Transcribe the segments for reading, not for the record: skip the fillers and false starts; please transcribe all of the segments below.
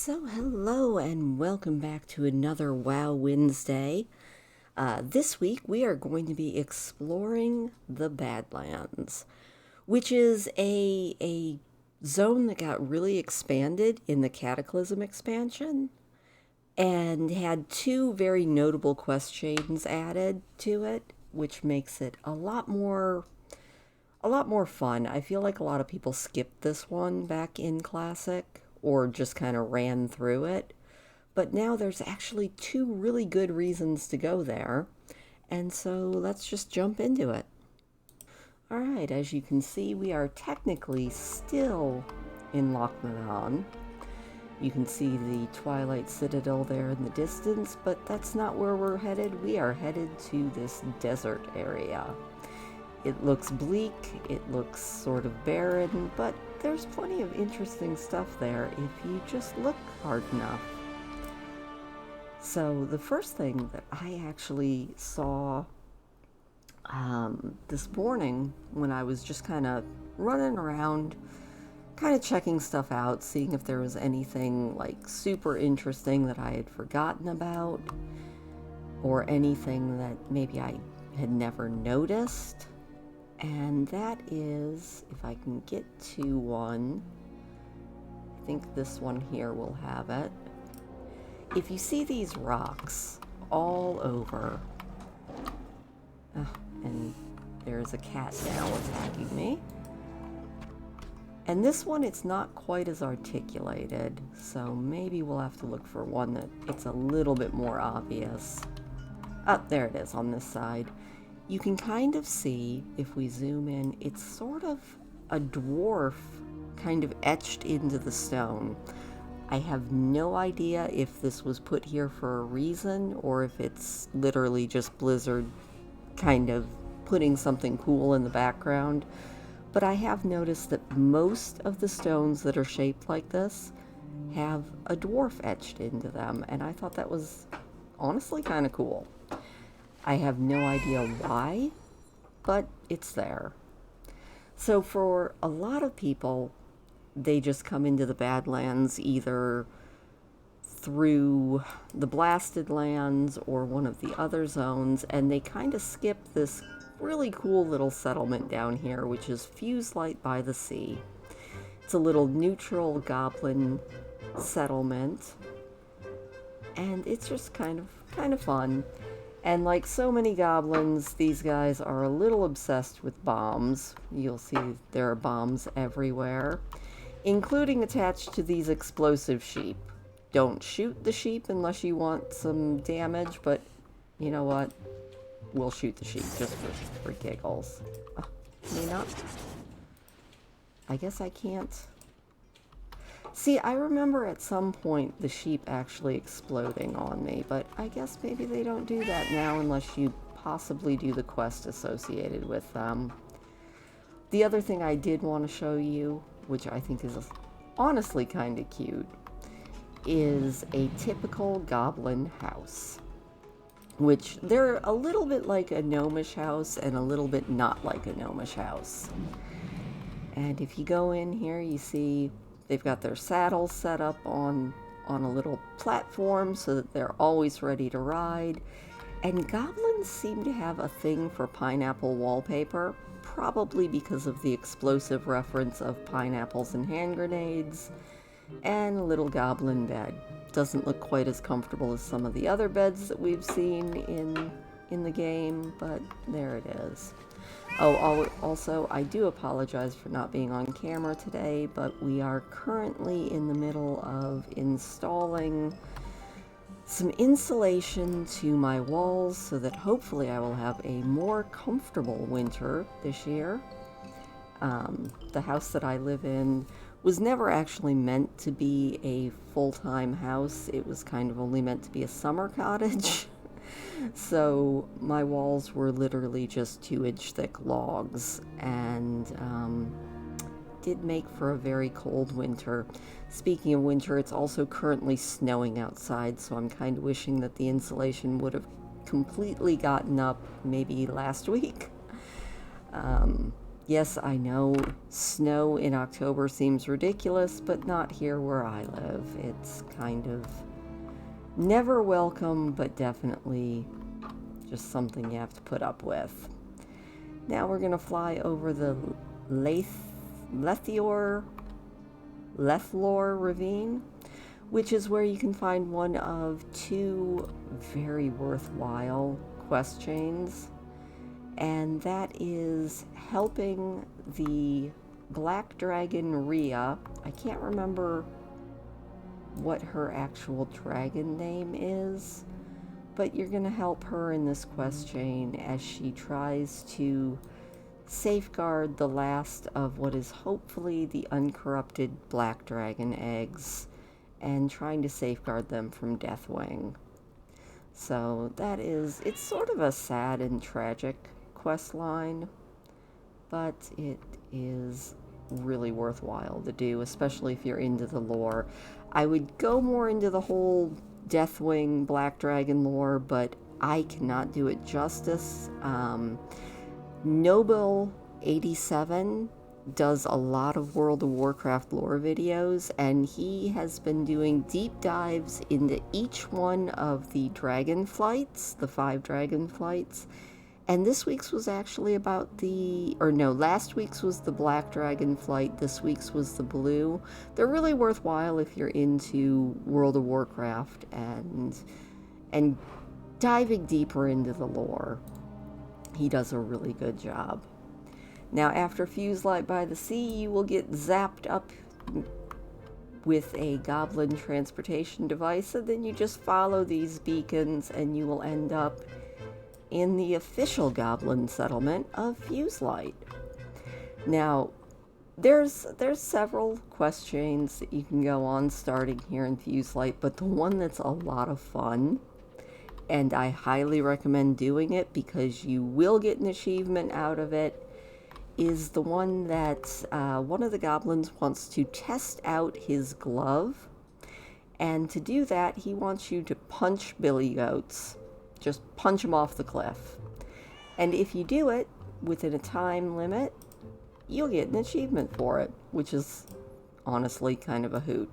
So hello and welcome back to another WoW Wednesday. This week we are going to be exploring the Badlands, which is a zone that got really expanded in the Cataclysm expansion and had two very notable quest chains added to it, which makes it a lot more fun. I feel like a lot of people skipped this one back in Classic or just kind of ran through it. But now there's actually two really good reasons to go there. And so let's just jump into it. All right, as you can see, we are technically still in Lochmadan. You can see the Twilight Citadel there in the distance, but that's not where we're headed. We are headed to this desert area. It looks bleak, it looks sort of barren, but there's plenty of interesting stuff there if you just look hard enough. So the first thing that I actually saw this morning when I was just kind of running around, kind of checking stuff out, seeing if there was anything like super interesting that I had forgotten about, or anything that maybe I had never noticed. And that is, if I can get to one, I think this one here will have it. If you see these rocks all over, and there's a cat now attacking me. And this one, it's not quite as articulated, so maybe we'll have to look for one that it's a little bit more obvious. Oh, there it is on this side. You can kind of see, if we zoom in, it's sort of a dwarf kind of etched into the stone. I have no idea if this was put here for a reason or if it's literally just Blizzard kind of putting something cool in the background. But I have noticed that most of the stones that are shaped like this have a dwarf etched into them, and I thought that was honestly kind of cool. I have no idea why, but it's there. So for a lot of people, they just come into the Badlands either through the Blasted Lands or one of the other zones, and they kind of skip this really cool little settlement down here, which is Fuse Light by the Sea. It's a little neutral goblin settlement, and it's just kind of fun. And like so many goblins, these guys are a little obsessed with bombs. You'll see there are bombs everywhere, including attached to these explosive sheep. Don't shoot the sheep unless you want some damage, but you know what? We'll shoot the sheep just for giggles. Can we not? I guess I can't. See, I remember at some point the sheep actually exploding on me, but I guess maybe they don't do that now unless you possibly do the quest associated with them. The other thing I did want to show you, which I think is honestly kind of cute, is a typical goblin house. Which they're a little bit like a gnomish house and a little bit not like a gnomish house. And if you go in here, you see they've got their saddles set up on a little platform so that they're always ready to ride. And goblins seem to have a thing for pineapple wallpaper, probably because of the explosive reference of pineapples and hand grenades, and a little goblin bed. Doesn't look quite as comfortable as some of the other beds that we've seen in the game, but there it is. Oh, also, I do apologize for not being on camera today, but we are currently in the middle of installing some insulation to my walls so that hopefully I will have a more comfortable winter this year. The house that I live in was never actually meant to be a full-time house. It was kind of only meant to be a summer cottage. So my walls were literally just 2-inch thick logs, and did make for a very cold winter. Speaking of winter, it's also currently snowing outside, so I'm kind of wishing that the insulation would have completely gotten up maybe last week. Yes, I know snow in October seems ridiculous, but not here where I live. It's kind of never welcome, but definitely just something you have to put up with. Now we're going to fly over the Lethlor Ravine, which is where you can find one of two very worthwhile quest chains, and that is helping the Black Dragon Rhea. I can't remember what her actual dragon name is, but you're going to help her in this quest chain as she tries to safeguard the last of what is hopefully the uncorrupted Black Dragon eggs, and trying to safeguard them from Deathwing. So that is, it's sort of a sad and tragic quest line, but it is really worthwhile to do, especially if you're into the lore. I would go more into the whole Deathwing Black Dragon lore, but I cannot do it justice. Noble87 does a lot of World of Warcraft lore videos, and he has been doing deep dives into each one of the dragon flights, the 5 dragon flights. And this week's was actually about last week's was the Black Dragon flight, this week's was the blue. They're really worthwhile if you're into World of Warcraft and diving deeper into the lore. He does a really good job. Now, after Fuse Light by the Sea, you will get zapped up with a goblin transportation device, and then you just follow these beacons and you will end up in the official goblin settlement of Fuse Light. Now, there's several quest chains that you can go on starting here in Fuse Light, but the one that's a lot of fun, and I highly recommend doing it because you will get an achievement out of it, is the one that one of the goblins wants to test out his glove. And to do that, he wants you to punch billy goats. Just punch them off the cliff. And if you do it within a time limit, you'll get an achievement for it, which is honestly kind of a hoot.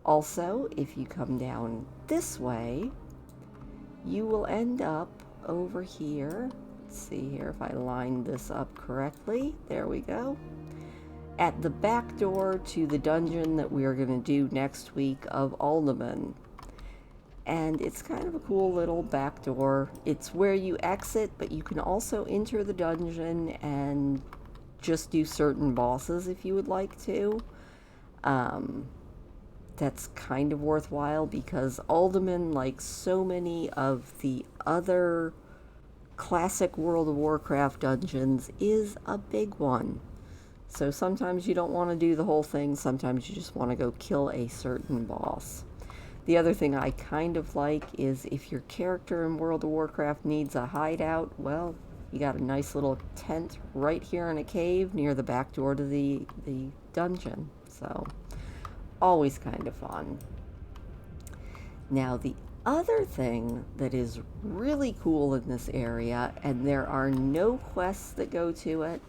Also, if you come down this way, you will end up over here. Let's see here if I line this up correctly. There we go. At the back door to the dungeon that we are going to do next week of Alderman. And it's kind of a cool little back door. It's where you exit, but you can also enter the dungeon and just do certain bosses if you would like to. That's kind of worthwhile because Alderman, like so many of the other classic World of Warcraft dungeons, is a big one. So sometimes you don't want to do the whole thing, sometimes you just want to go kill a certain boss. The other thing I kind of like is if your character in World of Warcraft needs a hideout, well, you got a nice little tent right here in a cave near the back door to the dungeon. So, always kind of fun. Now, the other thing that is really cool in this area, and there are no quests that go to it,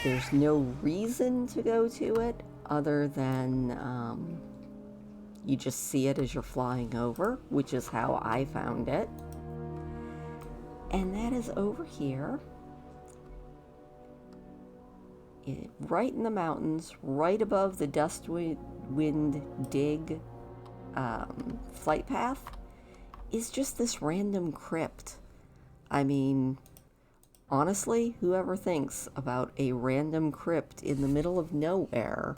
there's no reason to go to it other than you just see it as you're flying over, which is how I found it. And that is over here, right in the mountains, right above the Dustwind Dig flight path, is just this random crypt. I mean, honestly, whoever thinks about a random crypt in the middle of nowhere?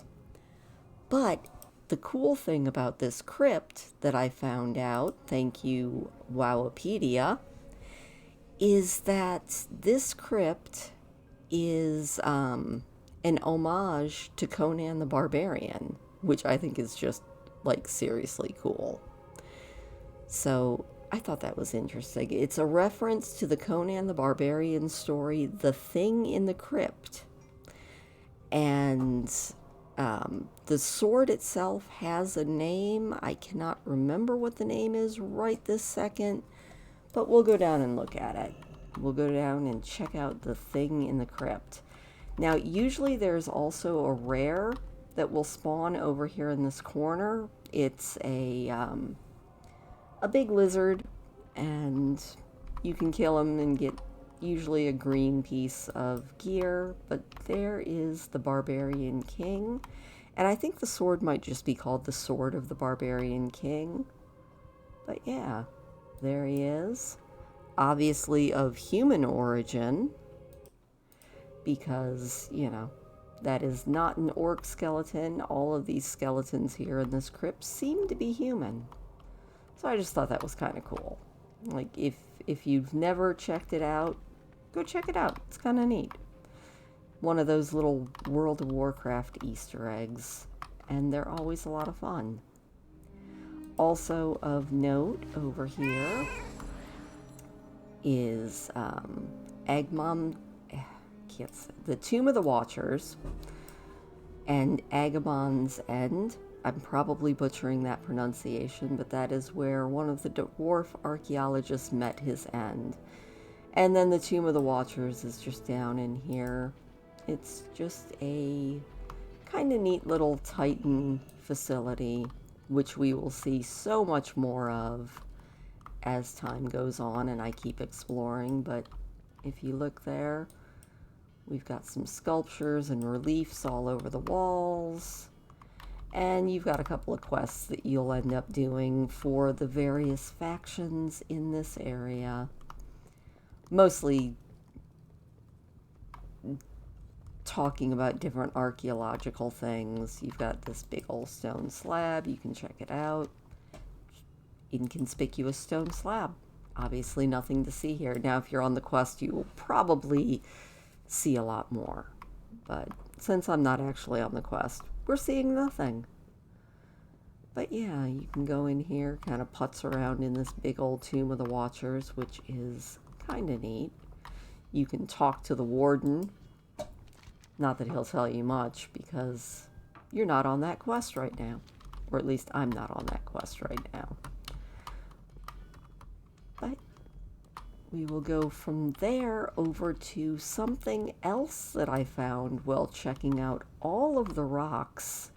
But the cool thing about this crypt that I found out, thank you Wowipedia, is that this crypt is an homage to Conan the Barbarian, which I think is just, like, seriously cool. So I thought that was interesting. It's a reference to the Conan the Barbarian story, The Thing in the Crypt. And the sword itself has a name. I cannot remember what the name is right this second, but we'll go down and look at it. We'll go down and check out The Thing in the Crypt. Now, usually there's also a rare that will spawn over here in this corner. It's a big lizard, and you can kill him and get usually a green piece of gear, but there is the Barbarian King, and I think the sword might just be called the Sword of the Barbarian King. But yeah, there he is. Obviously of human origin, because, you know, that is not an orc skeleton. All of these skeletons here in this crypt seem to be human. So I just thought that was kind of cool. Like, if you've never checked it out, go check it out. It's kind of neat. One of those little World of Warcraft Easter eggs, and they're always a lot of fun. Also of note over here is Agmon, the Tomb of the Watchers, and Agamon's End. I'm probably butchering that pronunciation, but that is where one of the dwarf archaeologists met his end. And then the Tomb of the Watchers is just down in here. It's just a kind of neat little Titan facility, which we will see so much more of as time goes on and I keep exploring. But if you look there, we've got some sculptures and reliefs all over the walls. And you've got a couple of quests that you'll end up doing for the various factions in this area. Mostly talking about different archaeological things. You've got this big old stone slab. You can check it out. Inconspicuous stone slab. Obviously nothing to see here. Now, if you're on the quest, you will probably see a lot more. But since I'm not actually on the quest, we're seeing nothing. But yeah, you can go in here, kind of putz around in this big old Tomb of the Watchers, which is kind of neat. You can talk to the warden. Not that he'll tell you much, because you're not on that quest right now. Or at least I'm not on that quest right now. But we will go from there over to something else that I found while checking out all of the rocks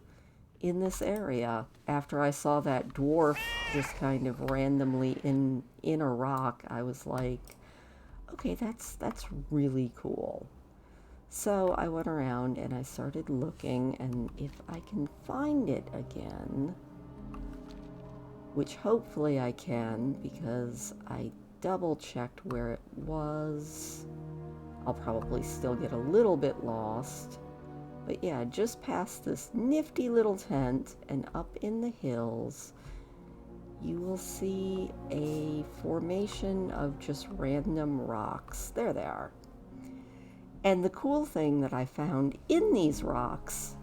in this area. After I saw that dwarf just kind of randomly in a rock, I was like, okay, that's really cool. So I went around and I started looking, and if I can find it again, which hopefully I can, because I double-checked where it was. I'll probably still get a little bit lost. But yeah, just past this nifty little tent and up in the hills, you will see a formation of just random rocks. There they are. And the cool thing that I found in these rocks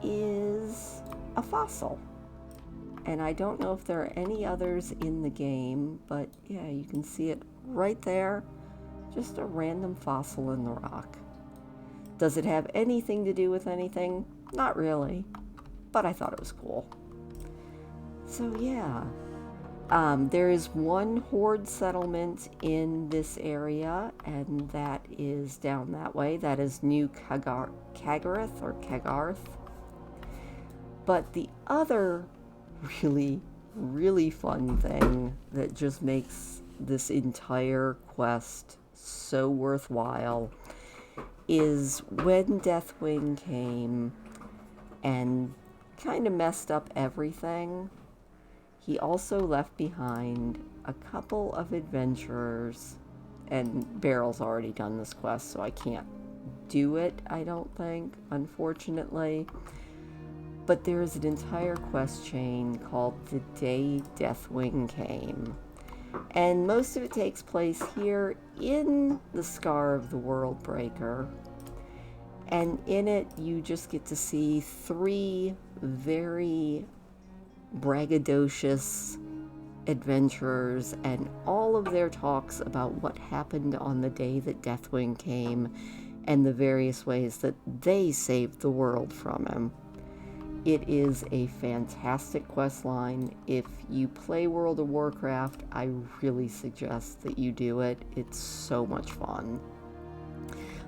is a fossil. And I don't know if there are any others in the game, but yeah, you can see it right there. Just a random fossil in the rock. Does it have anything to do with anything? Not really, but I thought it was cool. So yeah, there is one horde settlement in this area, and that is down that way. That is New Kagarth or Kagarth. But the other really, really fun thing that just makes this entire quest so worthwhile is when Deathwing came and kind of messed up everything, he also left behind a couple of adventurers, and Beryl's already done this quest, so I can't do it, I don't think, unfortunately. But there is an entire quest chain called The Day Deathwing Came. And most of it takes place here in the Scar of the Worldbreaker. And in it, you just get to see 3 very braggadocious adventurers and all of their talks about what happened on the day that Deathwing came and the various ways that they saved the world from him. It is a fantastic quest line. If you play World of Warcraft, I really suggest that you do it. It's so much fun.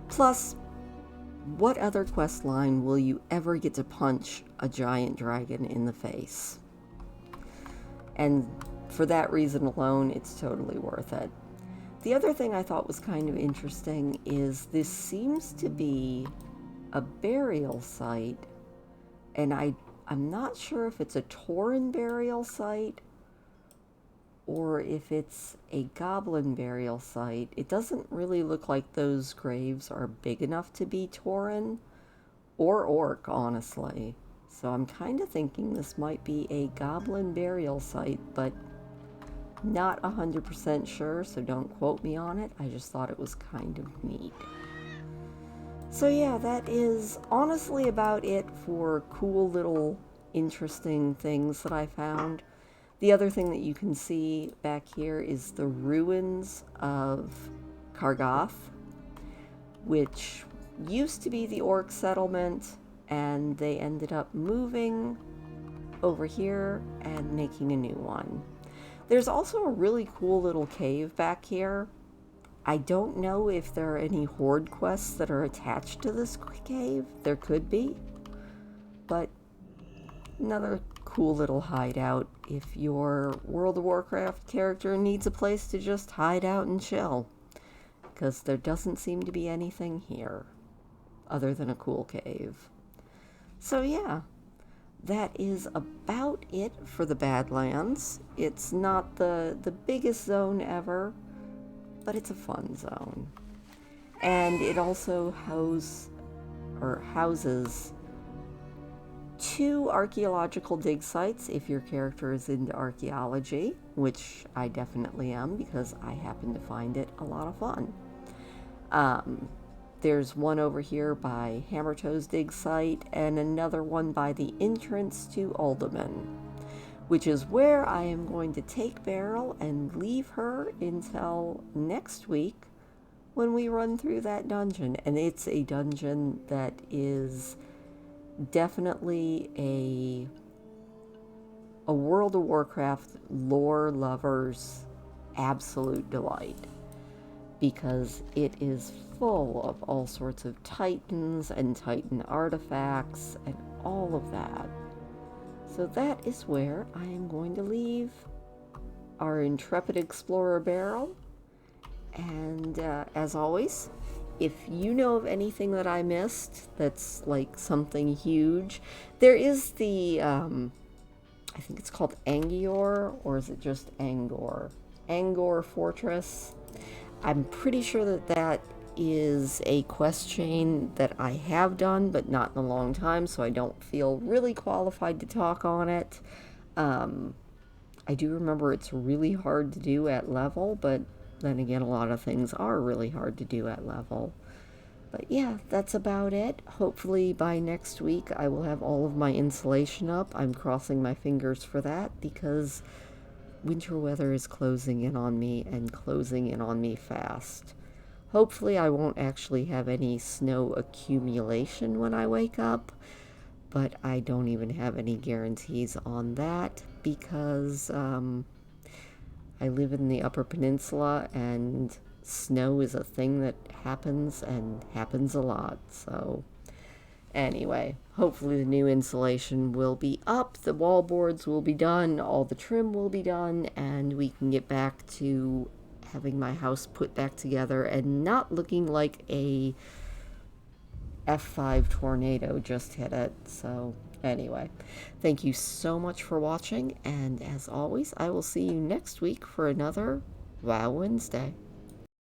Plus, what other quest line will you ever get to punch a giant dragon in the face? And for that reason alone, it's totally worth it. The other thing I thought was kind of interesting is this seems to be a burial site, and I'm not sure if it's a Tauren burial site or if it's a goblin burial site. It doesn't really look like those graves are big enough to be Tauren or Orc, honestly. So I'm kind of thinking this might be a goblin burial site, but not 100% sure, so don't quote me on it. I just thought it was kind of neat. So yeah, that is honestly about it for cool little interesting things that I found. The other thing that you can see back here is the ruins of Kargoth, which used to be the Orc settlement, and they ended up moving over here and making a new one. There's also a really cool little cave back here. I don't know if there are any horde quests that are attached to this cave. There could be, but another cool little hideout if your World of Warcraft character needs a place to just hide out and chill, because there doesn't seem to be anything here other than a cool cave. So yeah, that is about it for the Badlands. It's not the biggest zone ever, but it's a fun zone. And it also houses 2 archaeological dig sites if your character is into archaeology, which I definitely am because I happen to find it a lot of fun. There's one over here by Hammertoe's dig site and another one by the entrance to Alderman, which is where I am going to take Beryl and leave her until next week when we run through that dungeon. And it's a dungeon that is definitely a World of Warcraft lore lover's absolute delight, because it is full of all sorts of titans and titan artifacts and all of that. So that is where I am going to leave our intrepid explorer Beryl. And as always, if you know of anything that I missed that's like something huge, there is the, I think it's called Angior, or is it just Angor? Angor Fortress. I'm pretty sure that that is a quest chain that I have done, but not in a long time, so I don't feel really qualified to talk on it. I do remember it's really hard to do at level, but then again, a lot of things are really hard to do at level. But yeah, that's about it. Hopefully by next week I will have all of my insulation up. I'm crossing my fingers for that, because winter weather is closing in on me, and closing in on me fast. Hopefully I won't actually have any snow accumulation when I wake up, but I don't even have any guarantees on that, because I live in the Upper Peninsula, and snow is a thing that happens, and happens a lot. So anyway, hopefully the new insulation will be up, the wallboards will be done, all the trim will be done, and we can get back to having my house put back together and not looking like a F5 tornado just hit it. So anyway, thank you so much for watching, and as always, I will see you next week for another WoW Wednesday.